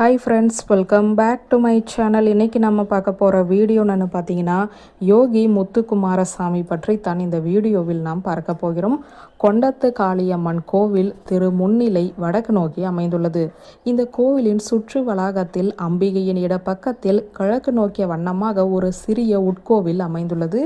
Hi friends, welcome back to my channel. இன்றைக்கி நம்ம பார்க்க போகிற வீடியோ என்னென்னு பார்த்தீங்கன்னா, யோகி முத்துக்குமாரசாமி பற்றி தான் இந்த வீடியோவில் நாம் பார்க்க போகிறோம். கொண்டத்து காளியம்மன் கோவில் திருமுன்னிலை வடக்கு நோக்கி அமைந்துள்ளது. இந்த கோவிலின் சுற்று வளாகத்தில் அம்பிகையின் இடப்பக்கத்தில் கிழக்கு நோக்கிய வண்ணமாக ஒரு சிறிய உட்கோவில் அமைந்துள்ளது.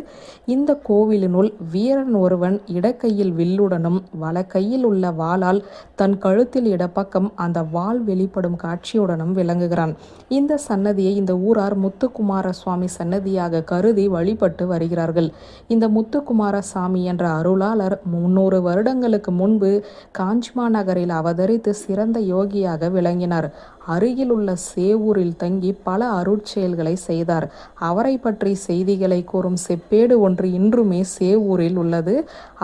இந்த கோவிலினுள் வீரன் ஒருவன் இடக்கையில் வில்லுடனும் வலக்கையில் உள்ள வாளால் தன் கழுத்தில் இடப்பக்கம் அந்த வாள் வெளிப்படும் காட்சியுடனும் விளங்குகிறான். இந்த சன்னதியை இந்த ஊரார் முத்துக்குமார சுவாமி சன்னதியாக கருதி வழிபட்டு வருகிறார்கள். இந்த முத்துக்குமார சாமி என்ற அருளாளர் 300 வருடங்களுக்கு முன்பு காஞ்சிமா நகரில் அவதரித்து சிறந்த யோகியாக விளங்கினார். அருகில் உள்ள சேவூரில் தங்கி பல அருட்செயல்களை செய்தார். அவரை பற்றி செய்திகளை கூறும் செப்பேடு ஒன்று இன்றுமே சேவூரில் உள்ளது.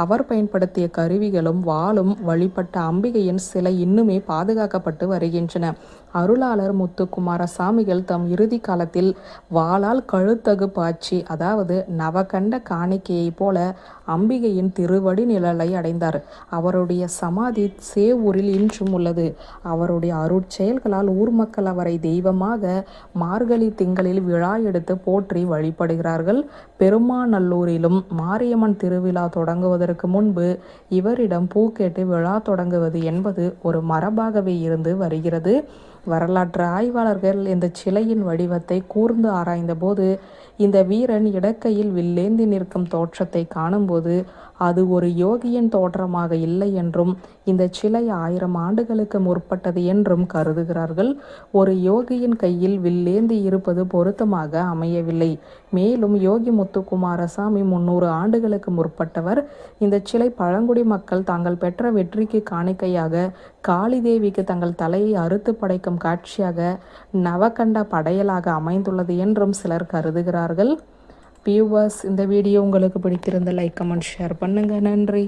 அவர் பயன்படுத்திய கருவிகளும் வாளும் வழிபட்ட அம்பிகையின் சிலை இன்னுமே பாதுகாக்கப்பட்டு வருகின்றன. அருளாளர் முத்துக்குமார சாமிகள் தம் இறுதி காலத்தில் வாளால் கழுத்தகு பாய்ச்சி, அதாவது நவகண்ட காணிக்கையை போல அம்பிகையின் திருவடி நிழலை அடைந்தார். அவருடைய சமாதி சேவூரில் இன்றும் உள்ளது. அவருடைய அருட்செயல்களால் ஊர் மக்கள் அவரை தெய்வமாக மார்கழி திங்களில் விழா எடுத்து போற்றி வழிபடுகிறார்கள். பெருமாநல்லூரிலும் மாரியம்மன் திருவிழா தொடங்குவதற்கு முன்பு இவரிடம் பூ கேட்டு விழா தொடங்குவது என்பது ஒரு மரபாகவே இருந்து வருகிறது. வரலாற்று ஆய்வாளர்கள் இந்த சிலையின் வடிவத்தை கூர்ந்து ஆராய்ந்த போது இந்த வீரன் இடக்கையில் வில்லேந்தி நிற்கும் தோற்றத்தை காணும்போது அது ஒரு யோகியின் தோற்றமாக இல்லை என்றும் இந்த சிலை 1000 ஆண்டுகளுக்கு முற்பட்டது என்றும் கருதுகிறார்கள். ஒரு யோகியின் கையில் வில்லேந்தி இருப்பது பொருத்தமாக அமையவில்லை. மேலும் யோகி முத்துக்குமாரசாமி 300 ஆண்டுகளுக்கு முற்பட்டவர். இந்த சிலை பழங்குடி மக்கள் தாங்கள் பெற்ற வெற்றிக்கு காணிக்கையாக காளி தேவிக்கு தங்கள் தலையை அறுத்து படைக்கும் காட்சியாக நவகண்ட படையலாக அமைந்துள்ளது என்றும் சிலர் கருதுகிறார்கள். வியூவர்ஸ், இந்த வீடியோ உங்களுக்கு பிடித்திருந்த லைக், கமெண்ட், ஷேர் பண்ணுங்க. நன்றி.